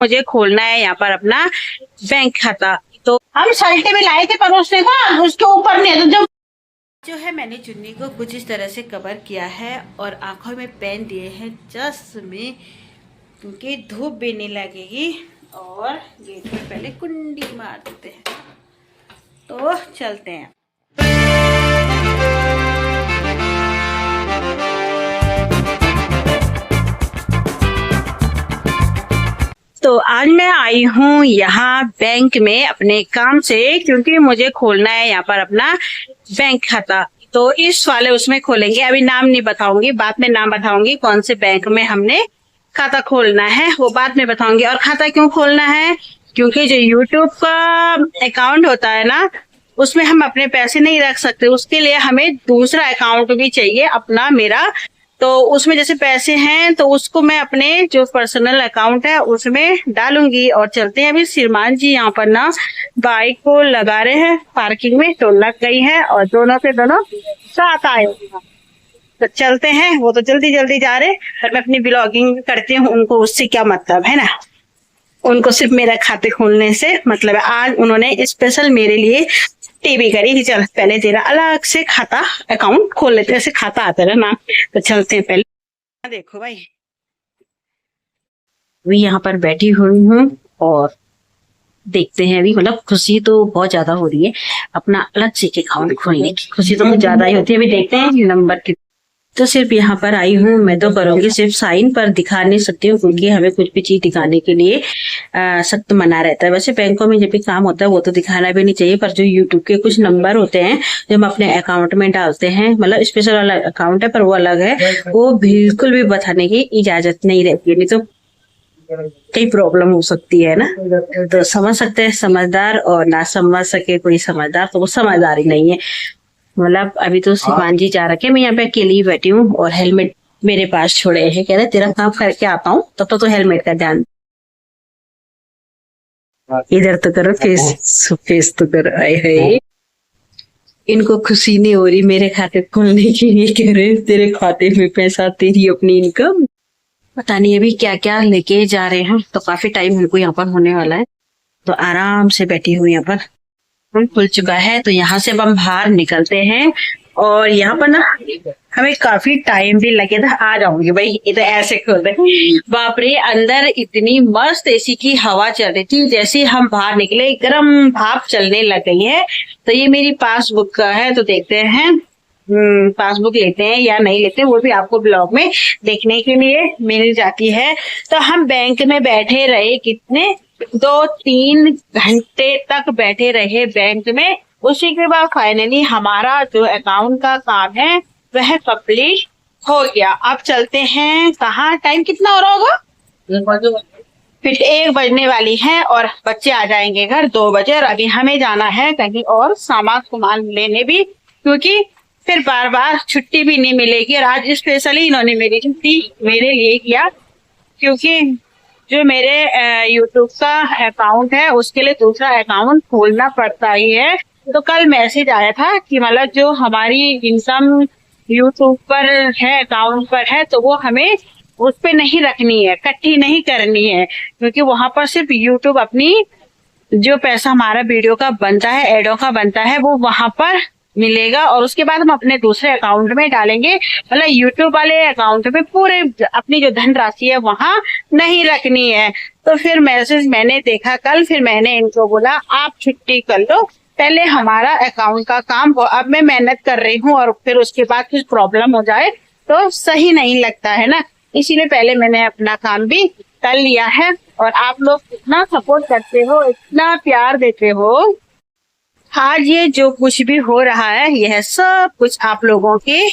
मुझे खोलना है यहाँ पर अपना बैंक खाता। तो हम सल्टे में लाए थे परोसने को, उसके ऊपर नहीं तो जो है मैंने चुन्नी को कुछ इस तरह से कवर किया है और आंखों में पहन दिए हैं चश्मे, क्योंकि धूप भी नहीं लगेगी। और गेट में पहले कुंडी मार देते हैं, तो चलते हैं। तो आज मैं आई हूँ यहाँ बैंक में अपने काम से, क्योंकि मुझे खोलना है यहाँ पर अपना बैंक खाता। तो इस वाले उसमें खोलेंगे, अभी नाम नहीं बताऊंगी, बाद में नाम बताऊंगी कौन से बैंक में हमने खाता खोलना है, वो बाद में बताऊंगी। और खाता क्यों खोलना है, क्योंकि जो यूट्यूब का अकाउंट होता है ना, उसमें हम अपने पैसे नहीं रख सकते, उसके लिए हमें दूसरा अकाउंट भी चाहिए अपना, मेरा। तो उसमें जैसे पैसे हैं तो उसको मैं अपने जो पर्सनल अकाउंट है उसमें डालूंगी। और चलते हैं। अभी श्रीमान जी यहाँ पर ना बाइक को लगा रहे हैं पार्किंग में, तो लग गई है और दोनों के दोनों साथ आए। तो चलते हैं, वो तो जल्दी जल्दी जा रहे और मैं अपनी ब्लॉगिंग करती हूँ, उनको उससे क्या मतलब है ना, उनको सिर्फ मेरा खाते खोलने से मतलब है। आज उन्होंने स्पेशल मेरे लिए टीवी करी कि चल पहले तेरा अलग से खाता अकाउंट खोल लेते, ऐसे खाता आता है ना। तो चलते हैं पहले। देखो भाई, अभी यहाँ पर बैठी हुई हूँ और देखते हैं। अभी मतलब खुशी तो बहुत ज्यादा हो रही है, अपना अलग से अकाउंट खोलने की खुशी तो कुछ ज्यादा ही होती है। अभी देखते हैं नंबर की। तो सिर्फ यहाँ पर आई हूँ, मैं तो करूंगी सिर्फ साइन, पर दिखा नहीं सकती हूँ क्योंकि हमें कुछ भी चीज दिखाने के लिए सख्त मना रहता है। वैसे बैंकों में जब भी काम होता है वो तो दिखाना भी नहीं चाहिए, पर जो यूट्यूब के कुछ नंबर होते हैं जो हम अपने अकाउंट में डालते हैं, मतलब स्पेशल वाला अकाउंट है पर वो अलग है, वो बिल्कुल भी बताने की इजाजत नहीं रहती है, नहीं तो कई प्रॉब्लम हो सकती है ना। तो समझ सकते हैं समझदार, और ना समझ सके कोई समझदार तो वो समझदार ही नहीं है। मतलब अभी तो शिवान जी जा रखे, मैं यहाँ पे अकेली ही बैठी हूँ और हेलमेट मेरे पास छोड़े हैं, कह रहे तेरा काम करके आता हूँ तब तो हेलमेट का ध्यान। इधर तो करो, फेस फेस तो करो। आए है, इनको खुशी नहीं हो रही मेरे खाते खोलने की, ये कह रहे तेरे खाते में पैसा, तेरी अपनी इनकम। पता नहीं अभी क्या क्या लेके जा रहे हैं। तो काफी टाइम हमको यहाँ पर होने वाला है, तो आराम से बैठी हूँ यहाँ पर। खुल चुका है तो यहाँ से अब हम बाहर निकलते हैं। और यहाँ पर ना हमें काफी टाइम भी लगे था। आ जाऊंगी भाई, ये तो ऐसे खोल रहे। बाप रे, अंदर इतनी मस्त एसी की हवा चल रही थी, जैसे हम बाहर निकले गर्म भाप चलने लग गई है। तो ये मेरी पासबुक का है, तो देखते हैं पासबुक लेते हैं या नहीं लेते, वो भी आपको ब्लॉग में देखने के लिए मिल जाती है। तो हम बैंक में बैठे रहे कितने 2-3 घंटे तक बैठे रहे बैंक में। उसी के बाद फाइनली हमारा जो अकाउंट का काम है वह कंप्लीट हो गया। अब चलते हैं, कहाँ टाइम कितना हो रहा होगा, फिर 1 बजने वाली है और बच्चे आ जाएंगे घर 2 बजे। और अभी हमें जाना है कहीं और सामान लेने भी, क्योंकि फिर बार बार छुट्टी भी नहीं मिलेगी। और आज स्पेशली इन्होंने मेरी छुट्टी मेरे लिए किया, क्योंकि जो मेरे यूट्यूब का अकाउंट है उसके लिए दूसरा अकाउंट खोलना पड़ता ही है। तो कल मैसेज आया था कि मतलब जो हमारी इनकम यूट्यूब पर है, अकाउंट पर है, तो वो हमें उस पे नहीं रखनी है, इकट्ठी नहीं करनी है, क्योंकि वहां पर सिर्फ यूट्यूब अपनी जो पैसा हमारा वीडियो का बनता है, एडों का बनता है, वो वहां पर मिलेगा। और उसके बाद हम अपने दूसरे अकाउंट में डालेंगे, मतलब यूट्यूब वाले अकाउंट में पूरे अपनी जो धनराशि है वहां नहीं रखनी है। तो फिर मैसेज मैंने देखा कल, फिर मैंने इनको बोला आप छुट्टी कर लो, पहले हमारा अकाउंट का काम हो। अब मैं मेहनत कर रही हूँ और फिर उसके बाद कुछ प्रॉब्लम हो जाए तो सही नहीं लगता है ना, इसीलिए पहले मैंने अपना काम भी कर लिया है। और आप लोग इतना सपोर्ट करते हो, इतना प्यार देते हो। आज ये जो कुछ भी हो रहा है यह सब कुछ आप लोगों की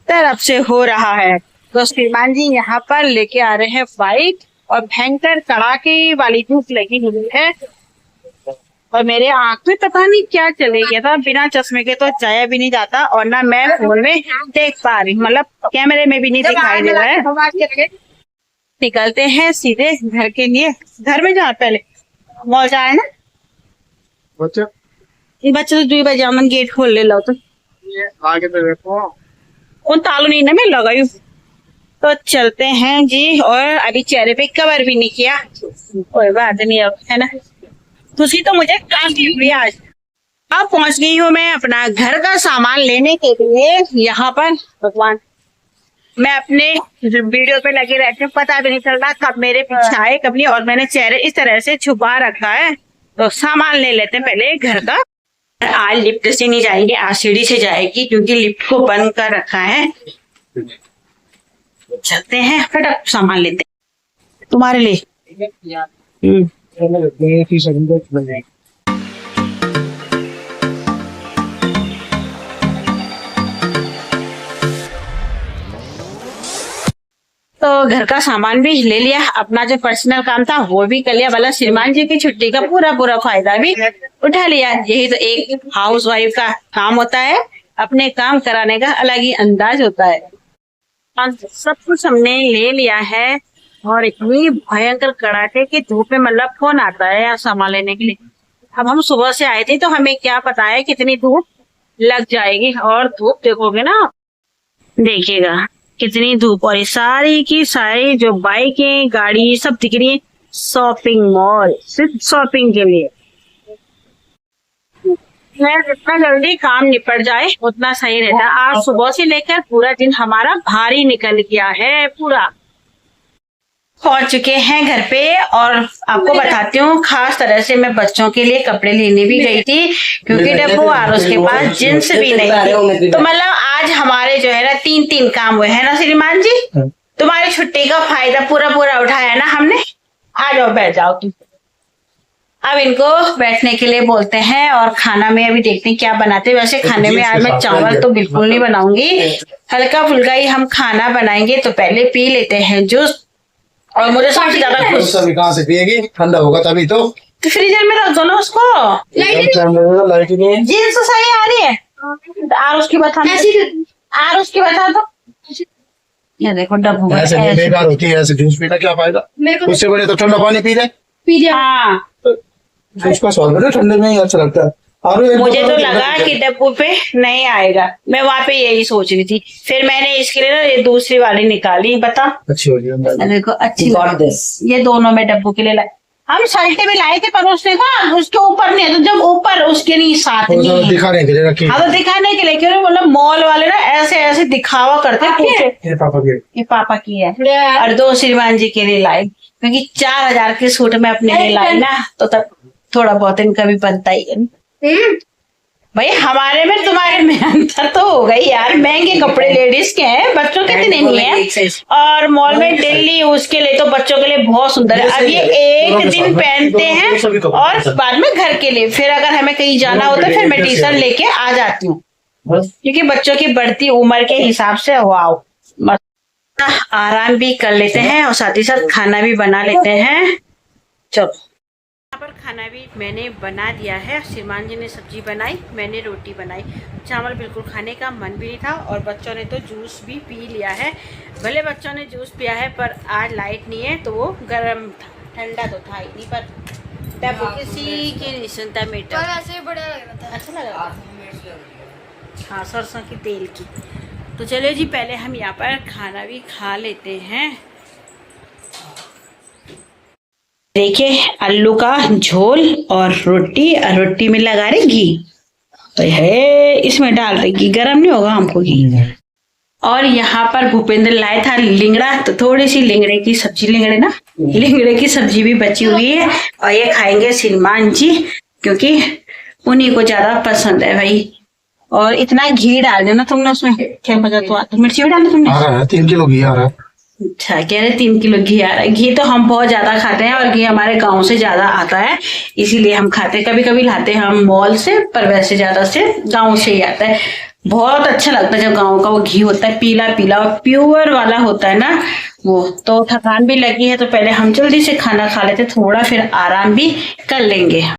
तरफ से हो रहा है। तो श्रीमान जी यहाँ पर लेके आ रहे हैं बाइक, और भयंकर कड़ाके वाली धूप लगी हुई है और मेरे आंख में पता नहीं क्या चले गया था, बिना चश्मे के तो जाया भी नहीं जाता, और ना मैं फोन में देख पा रही, मतलब कैमरे में भी नहीं दिखाई दे रहा है। निकलते हैं सीधे घर के लिए। घर में जाए पहले मॉल जाए ना बच्चे तो 2 बजे मन गेट खोल ले लो, तो आगे तो देखो उन तालो नहीं ना मैं लगाई तो चलते हैं जी। और अभी चेहरे पे कवर भी नहीं किया, कोई बात नहीं अब, है ना। खुशी तो मुझे काफी हुई आज। अब पहुंच गई हूँ मैं अपना घर का सामान लेने के लिए। यहाँ पर भगवान, मैं अपने वीडियो पे लगे रहते, पता भी नहीं चल रहा कब मेरे पीछे आए कब नहीं। और मैंने चेहरे इस तरह से छुपा रखा है। तो सामान ले लेते हैं पहले घर का। आज लिफ्ट से नहीं जाएंगे, आज सीढ़ी से जाएगी, क्योंकि लिफ्ट को बंद कर रखा है। चलते हैं फटाफट सामान लेते हैं तुम्हारे लिए। तो घर का सामान भी ले लिया, अपना जो पर्सनल काम था वो भी कर लिया, भला श्रीमान जी की छुट्टी का पूरा पूरा फायदा भी उठा लिया। यही तो एक हाउस वाइफ का काम होता है, अपने काम कराने का अलग ही अंदाज होता है। सब कुछ हमने ले लिया है। और इतनी भयंकर कड़ाके की धूप में मतलब कौन आता है यार सामान लेने के लिए। अब हम सुबह से आए थे तो हमें क्या पता है कितनी धूप लग जाएगी। और धूप देखोगे ना, देखिएगा कितनी धूप। और ये सारी की सारी जो बाइकें गाड़ी सब दिख रही है शॉपिंग मॉल, सिर्फ शॉपिंग के लिए। जितना जल्दी काम निपट जाए उतना सही रहता है। आज सुबह से लेकर पूरा दिन हमारा भारी निकल गया है पूरा। पहुंच चुके हैं घर पे। और आपको बताती हूँ खास तरह से मैं बच्चों के लिए कपड़े लेने भी गई थी, क्योंकि डब्बू और उसके पास जींस भी नहीं थी। तो मतलब आज हमारे जो है ना 3 काम हुए है ना श्रीमान जी। तुम्हारी छुट्टी का फायदा पूरा पूरा उठाया ना हमने। आ जाओ बैठ जाओ तुम। अब इनको बैठने के लिए बोलते हैं। और खाना में अभी देखते हैं क्या बनाते हैं। वैसे खाने में आज मैं चावल तो बिल्कुल नहीं बनाऊंगी, हल्का फुल्का ही हम खाना बनाएंगे। तो पहले पी लेते हैं जूस। और मुझे सबसे ज्यादा खुश, कहाँ से पिएगी, ठंडा होगा तभी तो फ्रीजर में रख दो ना उसको। लाइट नहीं जीन्स तो सही आ रही है। और उसकी बता दो। ये देखो डब्बू ऐसे बेकार होती है, ऐसे जूस पीना क्या फायदा। उससे बड़े तो ठंडा पानी पी ले। हाँ, उसका स्वाद बड़े ठंडे में ही अच्छा लगता है। मुझे तो लगा कि डब्बू पे नहीं आएगा, मैं वहाँ पे यही सोच रही थी। फिर मैंने इसके लिए ना ये दूसरी वाली निकाली। बता अच्छी हो गई, देखो अच्छी ये दोनों में डब्बू के लिए लाए। हम सल्टे भी लाए थे पर उसने कहा उसके ऊपर नहीं है। तो जब ऊपर उसके नहीं साथ नहीं है, दिखाने के लिए रखी। हाँ तो दिखाने के लिए क्यों, मतलब मॉल वाले ना ऐसे ऐसे दिखावा करते हैं। ये पापा की है। और 2 श्रीमान जी के लिए लाई, क्योंकि 4000 के सूट में अपने लिए लाई ना, तो तब थोड़ा बहुत इनका भी बनता ही है। भाई हमारे में तुम्हारे में अंतर तो हो गई यार। महंगे कपड़े लेडीज के हैं, बच्चों के इतने नहीं है। और मॉल में डेली यूज के लिए तो बच्चों के लिए बहुत सुंदर है। अब ये एक दिन पहनते हैं और बाद में घर के लिए। फिर अगर हमें कहीं जाना होता है फिर मैं टी शर्ट लेके आ जाती हूँ, क्योंकि बच्चों की बढ़ती उम्र के हिसाब से वाओ आराम भी कर लेते हैं और साथ ही साथ खाना भी बना लेते हैं। चलो यहाँ पर खाना भी मैंने बना दिया है। श्रीमान जी ने सब्जी बनाई, मैंने रोटी बनाई। चावल बिल्कुल खाने का मन भी नहीं था। और बच्चों ने तो जूस भी पी लिया है। भले बच्चों ने जूस पिया है पर आज लाइट नहीं है तो वो गर्म था, ठंडा तो था ही नहीं। पर तब किसी की नहीं सुनता मीठा, अच्छा लगा। हाँ सरसों की तेल की। तो चलिए जी पहले हम यहाँ पर खाना भी खा लेते हैं। देखिए आलू का झोल और रोटी में लगा रहे घी, तो है इसमें डाल रही घी, गर्म नहीं होगा हमको घी। और यहाँ पर भूपेंद्र लाया था लिंगड़ा, तो थोड़ी सी लिंगड़े की सब्जी, लिंगड़े की सब्जी भी बची हुई है। और ये खाएंगे श्रीमान जी, क्योंकि उन्हीं को ज्यादा पसंद है भाई। और इतना घी डाल देना तुमने उसमें, क्या पता तो मिर्ची भी डाली तुमने। 3 किलो घी आ रहा है। अच्छा कह रहे 3 किलो घी आ रहा है। घी तो हम बहुत ज्यादा खाते हैं और घी हमारे गांव से ज्यादा आता है, इसीलिए हम खाते हैं। कभी कभी लाते हैं हम मॉल से, पर वैसे ज्यादा से गांव से ही आता है। बहुत अच्छा लगता है जब गांव का वो घी होता है, पीला पीला और प्योर वाला होता है ना वो। तो थकान भी लगी है तो पहले हम जल्दी से खाना खा लेते, थोड़ा फिर आराम भी कर लेंगे।